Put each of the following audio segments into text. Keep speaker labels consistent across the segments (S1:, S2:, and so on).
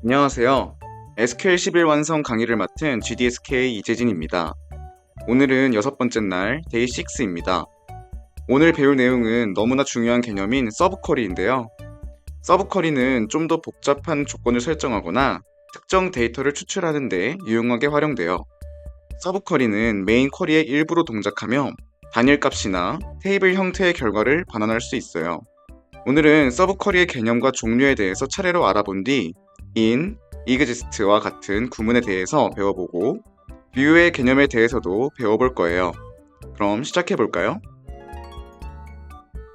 S1: 안녕하세요. SQL 11 완성 강의를 맡은 GDSK 이재진입니다. 오늘은 6번째 날 데이 6입니다. 오늘 배울 내용은 너무나 중요한 개념인 서브쿼리인데요. 서브쿼리는 좀 더 복잡한 조건을 설정하거나 특정 데이터를 추출하는 데 유용하게 활용돼요. 서브쿼리는 메인 쿼리의 일부로 동작하며 단일 값이나 테이블 형태의 결과를 반환할 수 있어요. 오늘은 서브쿼리의 개념과 종류에 대해서 차례로 알아본 뒤 in, exist와 같은 구문에 대해서 배워보고 view의 개념에 대해서도 배워볼 거예요. 그럼 시작해볼까요?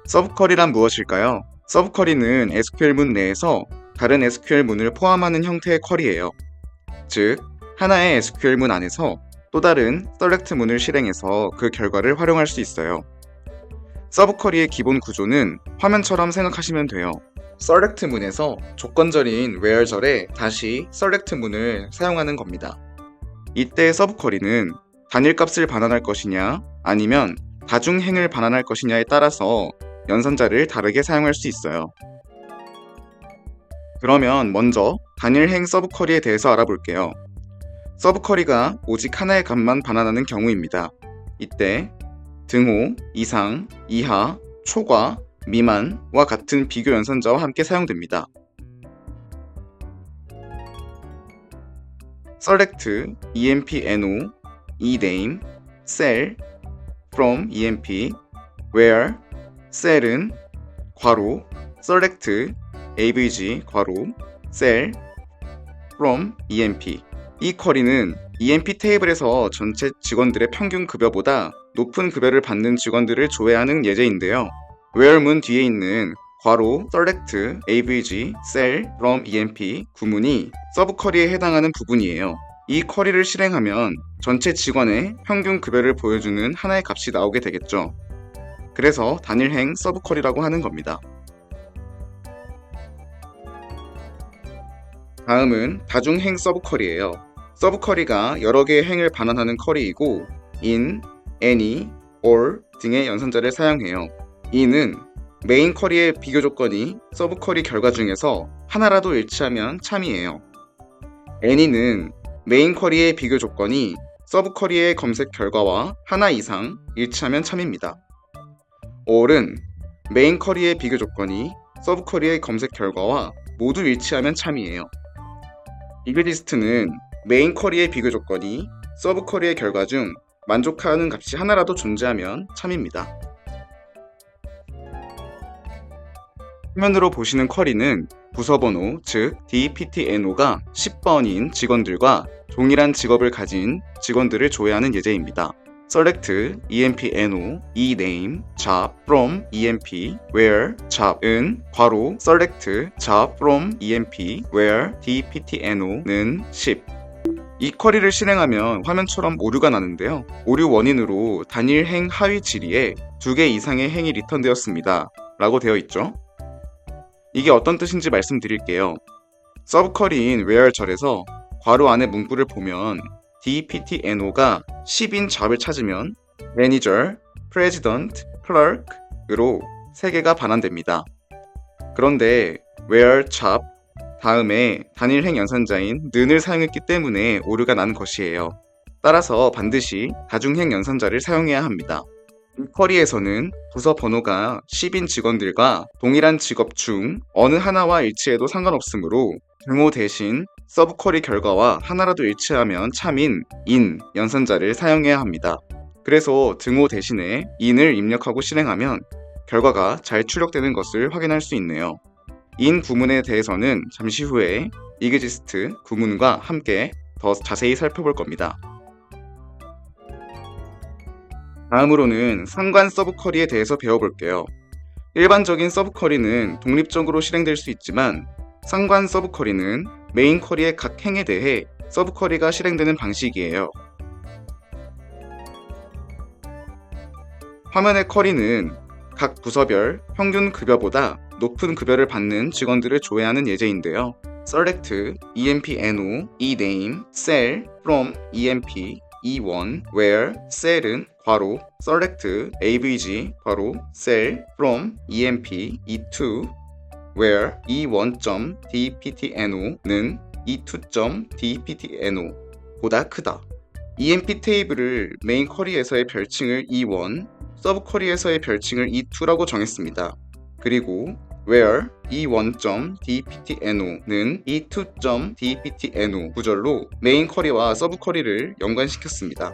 S1: 서브쿼리란 무엇일까요? 서브쿼리는 SQL문 내에서 다른 SQL문을 포함하는 형태의 쿼리예요. 즉, 하나의 SQL문 안에서 또 다른 select문을 실행해서 그 결과를 활용할 수 있어요. 서브쿼리의 기본 구조는 화면처럼 생각하시면 돼요. select문에서 조건절인 where절에 다시 select문을 사용하는 겁니다. 이때 서브쿼리는 단일값을 반환할 것이냐 아니면 다중행을 반환할 것이냐에 따라서 연산자를 다르게 사용할 수 있어요. 그러면 먼저 단일행 서브쿼리에 대해서 알아볼게요. 서브쿼리가 오직 하나의 값만 반환하는 경우입니다. 이때 등호, 이상, 이하, 초과, 미만과 같은 비교 연산자와 함께 사용됩니다. select, emp no, ename, cell, from emp, where, cell은 괄호, select, avg, 괄호, cell, from emp. 이 쿼리는 emp 테이블에서 전체 직원들의 평균 급여보다 높은 급여를 받는 직원들을 조회하는 예제인데요. where문 뒤에 있는 괄호 select avg cell from emp 구문이 서브쿼리에 해당하는 부분이에요. 이 쿼리를 실행하면 전체 직원의 평균 급여를 보여주는 하나의 값이 나오게 되겠죠. 그래서 단일행 서브쿼리라고 하는 겁니다. 다음은 다중행 서브쿼리예요. 서브쿼리가 여러 개의 행을 반환하는 쿼리이고 in, any, all 등의 연산자를 사용해요. in은 메인 쿼리의 비교 조건이 서브 쿼리 결과 중에서 하나라도 일치하면 참이에요. any는 메인 쿼리의 비교 조건이 서브 쿼리의 검색 결과와 하나 이상 일치하면 참입니다. all은 메인 쿼리의 비교 조건이 서브 쿼리의 검색 결과와 모두 일치하면 참이에요. exist는 메인 쿼리의 비교 조건이 서브 쿼리의 결과 중 만족하는 값이 하나라도 존재하면 참입니다. 화면으로 보시는 쿼리는 부서번호, 즉 dptno가 10번인 직원들과 동일한 직업을 가진 직원들을 조회하는 예제입니다. select, emp no, ename, job, from, emp, where, job은 괄호, select, job, from, emp, where, dptno는 10. 이 쿼리를 실행하면 화면처럼 오류가 나는데요. 오류 원인으로 단일 행 하위 지리에 2개 이상의 행이 리턴되었습니다. 라고 되어 있죠. 이게 어떤 뜻인지 말씀드릴게요. 서브쿼리인 where절에서 괄호 안의 문구를 보면 dptno가 10인 job을 찾으면 manager, president, clerk으로 3개가 반환됩니다. 그런데 where job 다음에 단일행 연산자인 는을 사용했기 때문에 오류가 난 것이에요. 따라서 반드시 다중행 연산자를 사용해야 합니다. 이 쿼리에서는 부서 번호가 10인 직원들과 동일한 직업 중 어느 하나와 일치해도 상관없으므로 등호 대신 서브 쿼리 결과와 하나라도 일치하면 참인 in 연산자를 사용해야 합니다. 그래서 등호 대신에 in을 입력하고 실행하면 결과가 잘 출력되는 것을 확인할 수 있네요. in 구문에 대해서는 잠시 후에 exist 구문과 함께 더 자세히 살펴볼 겁니다. 다음으로는 상관 서브쿼리에 대해서 배워볼게요. 일반적인 서브쿼리는 독립적으로 실행될 수 있지만 상관 서브쿼리는 메인 쿼리의 각 행에 대해 서브쿼리가 실행되는 방식이에요. 화면의 쿼리는 각 부서별 평균 급여보다 높은 급여를 받는 직원들을 조회하는 예제인데요. select, emp no, ename, cell, from, emp, e1, where, cell은 괄호, select, avg, 괄호, cell, from, emp, e2, where, e1.dptno는 e2.dptno 보다 크다. EMP 테이블을 메인 쿼리에서의 별칭을 e1, 서브 쿼리에서의 별칭을 e2라고 정했습니다. 그리고 where e1.dptno는 e2.dptno 구절로 메인 쿼리와 서브 쿼리를 연관시켰습니다.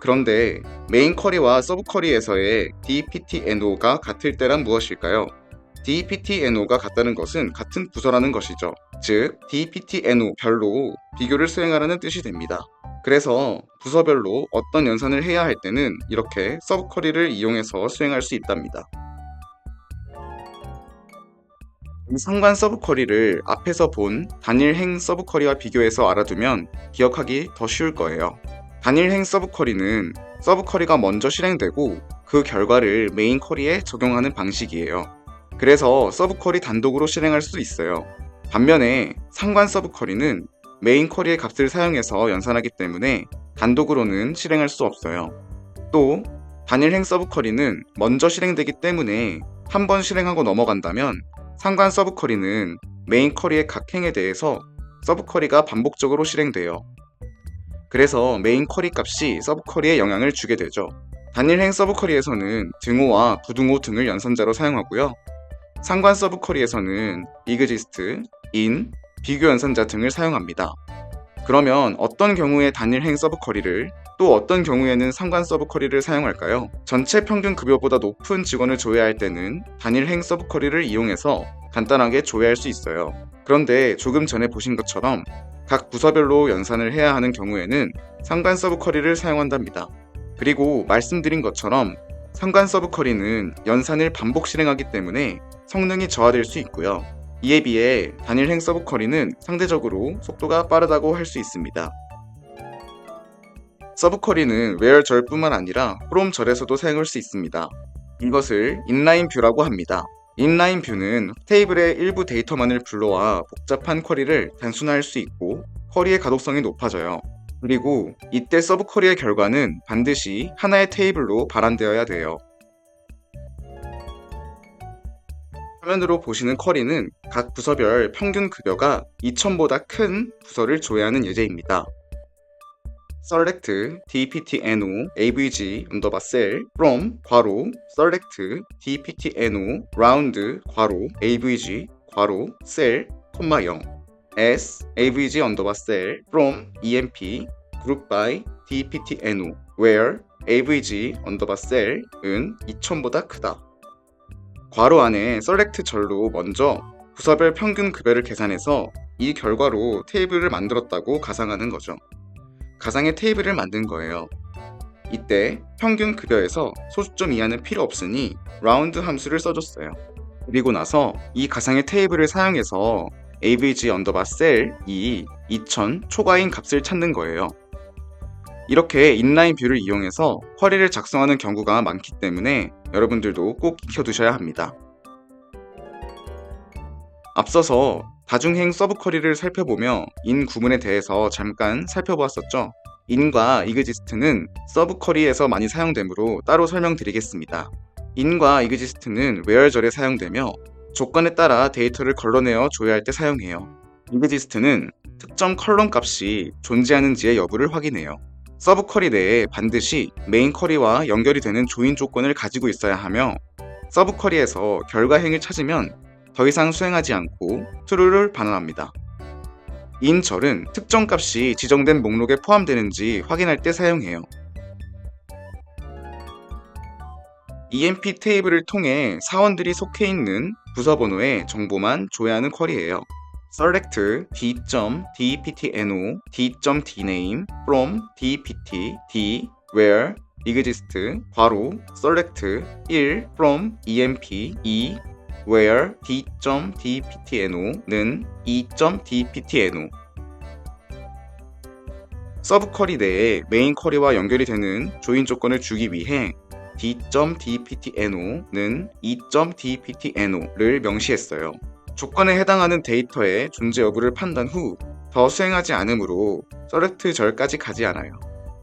S1: 그런데 메인 쿼리와 서브 쿼리에서의 dptno가 같을 때란 무엇일까요? dptno가 같다는 것은 같은 부서라는 것이죠. 즉, dptno 별로 비교를 수행하라는 뜻이 됩니다. 그래서 부서별로 어떤 연산을 해야 할 때는 이렇게 서브 쿼리를 이용해서 수행할 수 있답니다. 이 상관 서브 쿼리를 앞에서 본 단일행 서브 쿼리와 비교해서 알아두면 기억하기 더 쉬울 거예요. 단일행 서브 쿼리는 서브 쿼리가 먼저 실행되고 그 결과를 메인 쿼리에 적용하는 방식이에요. 그래서 서브 쿼리 단독으로 실행할 수 있어요. 반면에 상관 서브 쿼리는 메인 쿼리의 값을 사용해서 연산하기 때문에 단독으로는 실행할 수 없어요. 또 단일행 서브 쿼리는 먼저 실행되기 때문에 한 번 실행하고 넘어간다면 상관 서브 쿼리는 메인 쿼리의 각 행에 대해서 서브 쿼리가 반복적으로 실행돼요. 그래서 메인 쿼리 값이 서브 쿼리에 영향을 주게 되죠. 단일행 서브 쿼리에서는 등호와 부등호 등을 연산자로 사용하고요. 상관 서브 쿼리에서는 exist, in, 비교 연산자 등을 사용합니다. 그러면 어떤 경우에 단일행 서브 쿼리를, 또 어떤 경우에는 상관 서브 쿼리를 사용할까요? 전체 평균 급여보다 높은 직원을 조회할 때는 단일행 서브 쿼리를 이용해서 간단하게 조회할 수 있어요. 그런데 조금 전에 보신 것처럼 각 부서별로 연산을 해야 하는 경우에는 상관 서브 쿼리를 사용한답니다. 그리고 말씀드린 것처럼 상관 서브 쿼리는 연산을 반복 실행하기 때문에 성능이 저하될 수 있고요. 이에 비해 단일행 서브 쿼리는 상대적으로 속도가 빠르다고 할 수 있습니다. 서브 쿼리는 where 절뿐만 아니라 from 절에서도 사용할 수 있습니다. 이것을 인라인 뷰라고 합니다. 인라인 뷰는 테이블의 일부 데이터만을 불러와 복잡한 쿼리를 단순화할 수 있고 쿼리의 가독성이 높아져요. 그리고 이때 서브 쿼리의 결과는 반드시 하나의 테이블로 발환되어야 돼요. 화면으로 보시는 쿼리는 각 부서별 평균 급여가 2000보다 큰 부서를 조회하는 예제입니다. select dptno avg cell from 괄호 select dptno round 괄호 avg 괄호 cell 0 as avg cell from emp group by dptno where avg cell은 2000보다 크다. 괄호 안에 select 절로 먼저 부서별 평균 급여를 계산해서 이 결과로 테이블을 만들었다고 가상하는 거죠. 가상의 테이블을 만든 거예요. 이때 평균 급여에서 소수점 이하는 필요 없으니 round 함수를 써줬어요. 그리고 나서 이 가상의 테이블을 사용해서 avg cell 이 2000 초과인 값을 찾는 거예요. 이렇게 인라인 뷰를 이용해서 쿼리를 작성하는 경우가 많기 때문에 여러분들도 꼭 익혀두셔야 합니다. 앞서서 다중행 서브 쿼리를 살펴보며 in 구문에 대해서 잠깐 살펴보았었죠. in과 exist는 서브 쿼리에서 많이 사용되므로 따로 설명드리겠습니다. in과 exist는 where 절에 사용되며 조건에 따라 데이터를 걸러내어 조회할 때 사용해요. exist는 특정 컬럼 값이 존재하는지의 여부를 확인해요. 서브 쿼리 내에 반드시 메인 쿼리와 연결이 되는 조인 조건을 가지고 있어야 하며 서브 쿼리에서 결과행을 찾으면 더 이상 수행하지 않고 true를 반환합니다. in 절은 특정 값이 지정된 목록에 포함되는지 확인할 때 사용해요. EMP 테이블을 통해 사원들이 속해 있는 부서 번호의 정보만 조회하는 쿼리예요. select d.dptno d.dname from dpt d where exist 괄호 select 1 from emp 2 where d.dptno는 2.dptno 서브 쿼리 내에 메인 쿼리와 연결이 되는 조인 조건을 주기 위해 d.dptno는 2.dptno를 명시했어요. 조건에 해당하는 데이터의 존재 여부를 판단 후 더 수행하지 않으므로 select 절까지 가지 않아요.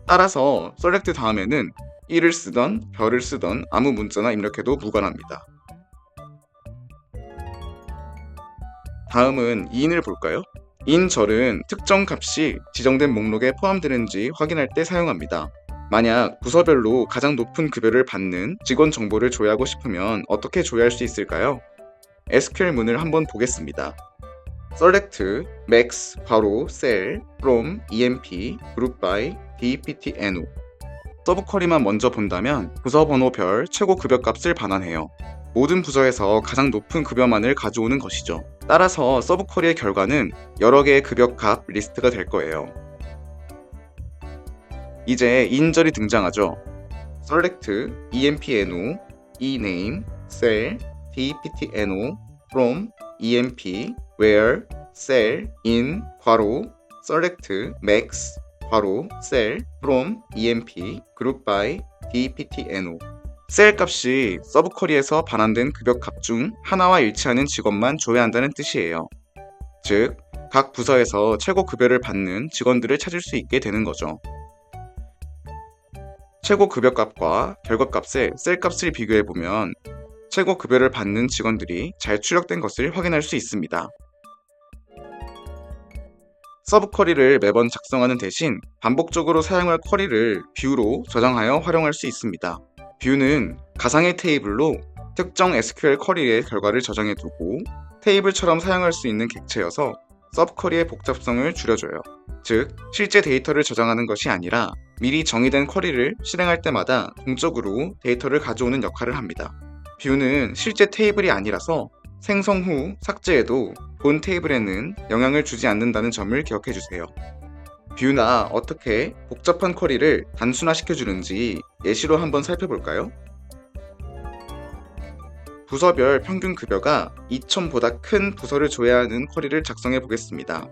S1: 따라서 select 다음에는 1을 쓰던 별을 쓰던 아무 문자나 입력해도 무관합니다. 다음은 in을 볼까요? 인절은 특정 값이 지정된 목록에 포함되는지 확인할 때 사용합니다. 만약 부서별로 가장 높은 급여를 받는 직원 정보를 조회하고 싶으면 어떻게 조회할 수 있을까요? SQL 문을 한번 보겠습니다. select max 괄호 cell from emp group by dptno. 서브 쿼리만 먼저 본다면 부서 번호별 최고 급여 값을 반환해요. 모든 부서에서 가장 높은 급여만을 가져오는 것이죠. 따라서 서브 쿼리의 결과는 여러 개의 급여 값 리스트가 될 거예요. 이제 인절이 등장하죠. select empno ename cell dptno from emp where cell in 괄호 select max 괄호 cell from emp group by dptno. 셀 값이 서브 쿼리에서 반환된 급여 값 중 하나와 일치하는 직원만 조회한다는 뜻이에요. 즉, 각 부서에서 최고 급여를 받는 직원들을 찾을 수 있게 되는 거죠. 최고 급여 값과 결과 값의 셀 값을 비교해보면 최고 급여를 받는 직원들이 잘 출력된 것을 확인할 수 있습니다. 서브 쿼리를 매번 작성하는 대신 반복적으로 사용할 쿼리를 뷰로 저장하여 활용할 수 있습니다. 뷰는 가상의 테이블로 특정 SQL 쿼리의 결과를 저장해 두고 테이블처럼 사용할 수 있는 객체여서 서브 쿼리의 복잡성을 줄여줘요. 즉, 실제 데이터를 저장하는 것이 아니라 미리 정의된 쿼리를 실행할 때마다 동적으로 데이터를 가져오는 역할을 합니다. 뷰는 실제 테이블이 아니라서 생성 후 삭제해도 본 테이블에는 영향을 주지 않는다는 점을 기억해 주세요. 뷰나 어떻게 복잡한 쿼리를 단순화시켜주는지 예시로 한번 살펴볼까요? 부서별 평균 급여가 2,000보다 큰 부서를 조회하는 쿼리를 작성해 보겠습니다.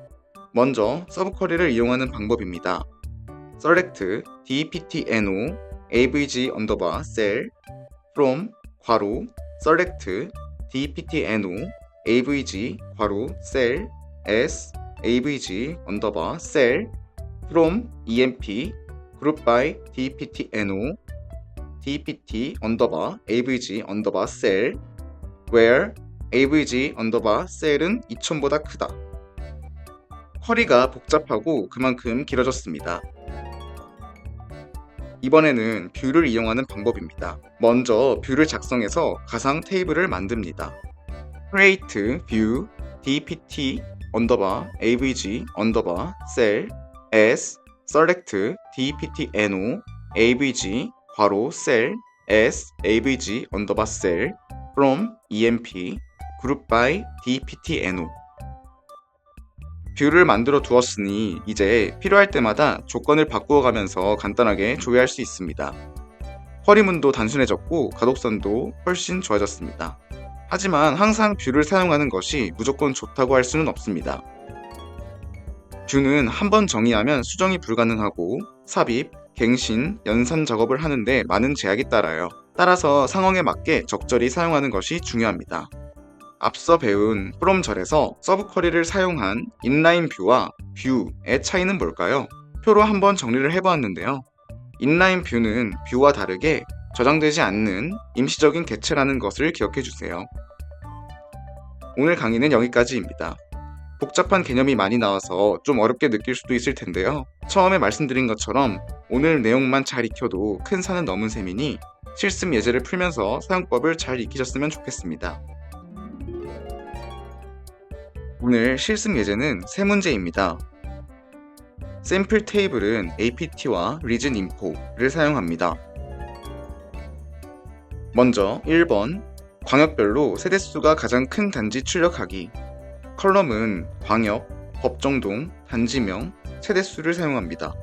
S1: 먼저 서브 쿼리를 이용하는 방법입니다. select dptno avg underbar cell from 괄호 select dptno avg 괄호 cell s avg underbar cell from emp group by dptno dpt underbar avg underbar cell where avg underbar cell은 2000보다 크다. 쿼리가 복잡하고 그만큼 길어졌습니다. 이번에는 뷰를 이용하는 방법입니다. 먼저 뷰를 작성해서 가상 테이블을 만듭니다. create view dpt underbar avg underbar cell s select dptno avg 괄호 cell s avg underbar cell from emp group by dptno. 뷰를 만들어 두었으니 이제 필요할 때마다 조건을 바꾸어 가면서 간단하게 조회할 수 있습니다. 쿼리문도 단순해졌고 가독성도 훨씬 좋아졌습니다. 하지만 항상 뷰를 사용하는 것이 무조건 좋다고 할 수는 없습니다. 뷰는 한번 정의하면 수정이 불가능하고 삽입, 갱신, 연산 작업을 하는데 많은 제약이 따라요. 따라서 상황에 맞게 적절히 사용하는 것이 중요합니다. 앞서 배운 from 절에서 서브 쿼리를 사용한 인라인 뷰와 뷰의 차이는 뭘까요? 표로 한번 정리를 해보았는데요. 인라인 뷰는 뷰와 다르게 저장되지 않는 임시적인 객체라는 것을 기억해 주세요. 오늘 강의는 여기까지입니다. 복잡한 개념이 많이 나와서 좀 어렵게 느낄 수도 있을 텐데요. 처음에 말씀드린 것처럼 오늘 내용만 잘 익혀도 큰 산은 넘은 셈이니 실습 예제를 풀면서 사용법을 잘 익히셨으면 좋겠습니다. 오늘 실습 예제는 3문제입니다. 샘플 테이블은 apt와 region info를 사용합니다. 먼저 1번 광역별로 세대수가 가장 큰 단지 출력하기. 컬럼은 광역, 법정동, 단지명, 세대수를 사용합니다.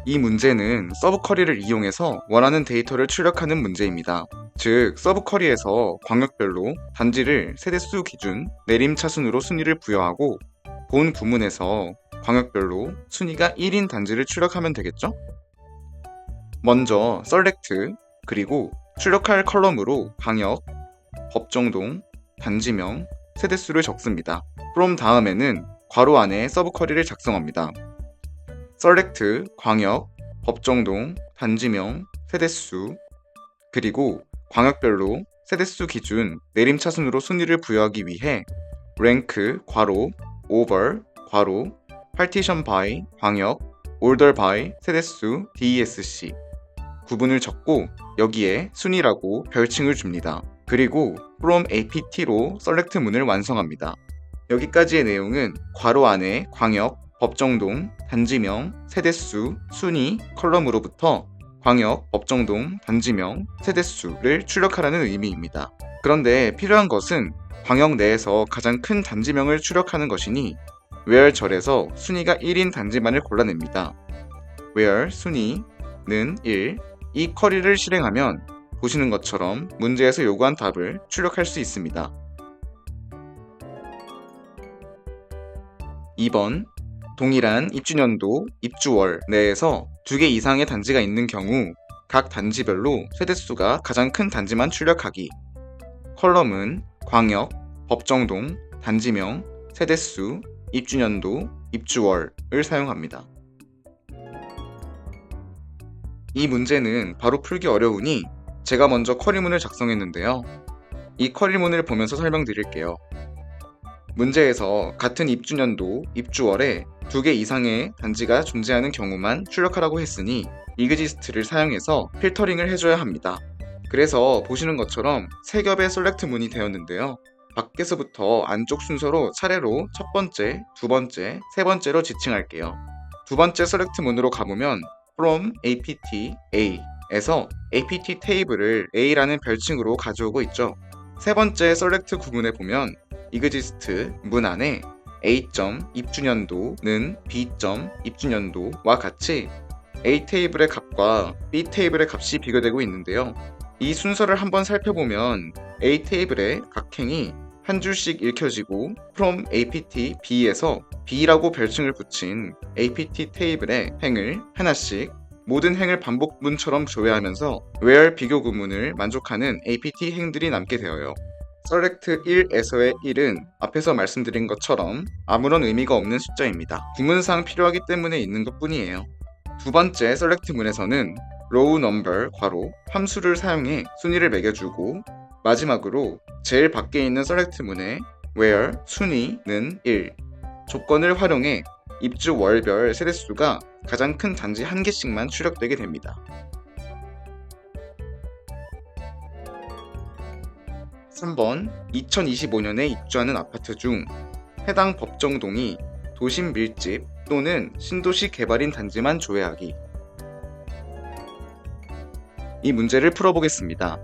S1: 이 문제는 서브 쿼리를 이용해서 원하는 데이터를 출력하는 문제입니다. 즉, 서브 쿼리에서 광역별로 단지를 세대수 기준 내림차순으로 순위를 부여하고 본 구문에서 광역별로 순위가 1인 단지를 출력하면 되겠죠? 먼저 select 그리고 출력할 컬럼으로 광역, 법정동, 단지명, 세대수를 적습니다. from 다음에는 괄호 안에 서브 쿼리를 작성합니다. select 광역, 법정동, 단지명, 세대수 그리고 광역별로 세대수 기준 내림차순으로 순위를 부여하기 위해 rank 괄호 over 괄호, partition by, 광역, order by, 세대수, DESC. 구분을 적고 여기에 순위라고 별칭을 줍니다. 그리고 from APT로 select 문을 완성합니다. 여기까지의 내용은 괄호 안에 광역, 법정동, 단지명, 세대수, 순위, 컬럼으로부터 광역, 법정동, 단지명, 세대수를 출력하라는 의미입니다. 그런데 필요한 것은 광역 내에서 가장 큰 단지명을 출력하는 것이니 where 절에서 순위가 1인 단지만을 골라냅니다. where 순위는 1, 이 쿼리를 실행하면 보시는 것처럼 문제에서 요구한 답을 출력할 수 있습니다. 2번, 동일한 입주년도, 입주월 내에서 2개 이상의 단지가 있는 경우 각 단지별로 세대수가 가장 큰 단지만 출력하기. 컬럼은 광역, 법정동, 단지명, 세대수, 입주년도, 입주월을 사용합니다. 이 문제는 바로 풀기 어려우니 제가 먼저 쿼리문을 작성했는데요. 이 쿼리문을 보면서 설명드릴게요. 문제에서 같은 입주년도, 입주월에 2개 이상의 단지가 존재하는 경우만 출력하라고 했으니 EXIST를 사용해서 필터링을 해줘야 합니다. 그래서 보시는 것처럼 3겹의 select 문이 되었는데요. 밖에서부터 안쪽 순서로 차례로 첫 번째, 두 번째, 세 번째로 지칭할게요. 두 번째 select 문으로 가보면 from apt a에서 apt 테이블을 a라는 별칭으로 가져오고 있죠. 세 번째 select 구문에 보면 EXIST 문 안에 a. 입주년도는 b. 입주년도와 같이 a 테이블의 값과 b 테이블의 값이 비교되고 있는데요. 이 순서를 한번 살펴보면 a 테이블의 각 행이 한 줄씩 읽혀지고 from apt b에서 b라고 별칭을 붙인 apt 테이블의 행을 하나씩 모든 행을 반복문처럼 조회하면서 where 비교 구문을 만족하는 apt 행들이 남게 되어요. select 1에서의 1은 앞에서 말씀드린 것처럼 아무런 의미가 없는 숫자입니다. 구문상 필요하기 때문에 있는 것 뿐이에요. 두 번째 select 문에서는 row number 괄호 함수를 사용해 순위를 매겨주고 마지막으로 제일 밖에 있는 select 문에 where 순위는 1 조건을 활용해 입주 월별 세대수가 가장 큰 단지 한 개씩만 출력되게 됩니다. 3번 2025년에 입주하는 아파트 중 해당 법정동이 도심 밀집 또는 신도시 개발인 단지만 조회하기. 이 문제를 풀어보겠습니다.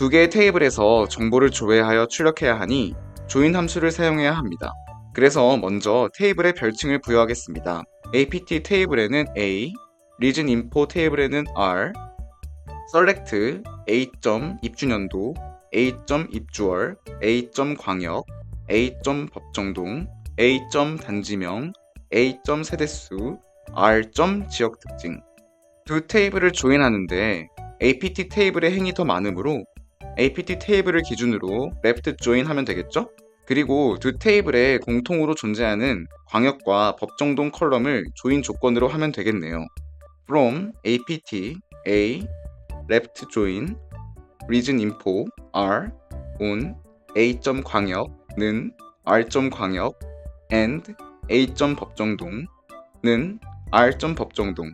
S1: 2개의 테이블에서 정보를 조회하여 출력해야 하니 조인 함수를 사용해야 합니다. 그래서 먼저 테이블에 별칭을 부여하겠습니다. apt 테이블에는 a, region info 테이블에는 r, select a. 입주년도, a. 입주월, a. 광역, a. 법정동, a. 단지명, a. 세대수, r. 지역특징. 두 테이블을 조인하는데 apt 테이블의 행이 더 많으므로 apt 테이블을 기준으로 left join 하면 되겠죠? 그리고 두 테이블에 공통으로 존재하는 광역과 법정동 컬럼을 조인 조건으로 하면 되겠네요. from apt a left join region info r on a. 광역는 r. 광역 and a. 법정동는 r. 법정동.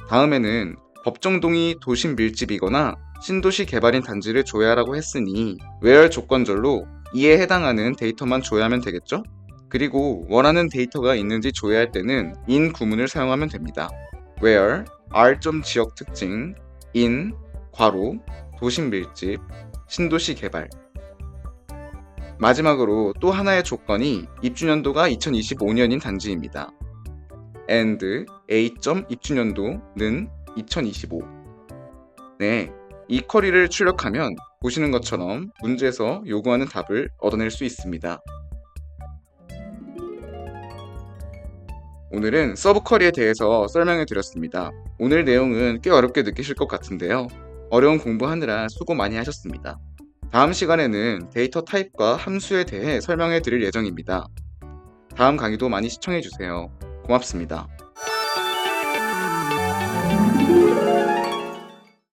S1: 다음에는 법정동이 도심 밀집이거나 신도시 개발인 단지를 조회하라고 했으니 where 조건절로 이에 해당하는 데이터만 조회하면 되겠죠? 그리고 원하는 데이터가 있는지 조회할 때는 in 구문을 사용하면 됩니다. where r. 지역특징 in 괄호 도심 밀집 신도시 개발. 마지막으로 또 하나의 조건이 입주년도가 2025년인 단지입니다. and a. 입주년도는 2025. 네, 이 쿼리를 출력하면 보시는 것처럼 문제에서 요구하는 답을 얻어낼 수 있습니다. 오늘은 서브 쿼리에 대해서 설명해 드렸습니다. 오늘 내용은 꽤 어렵게 느끼실 것 같은데요. 어려운 공부하느라 수고 많이 하셨습니다. 다음 시간에는 데이터 타입과 함수에 대해 설명해 드릴 예정입니다. 다음 강의도 많이 시청해 주세요. 고맙습니다.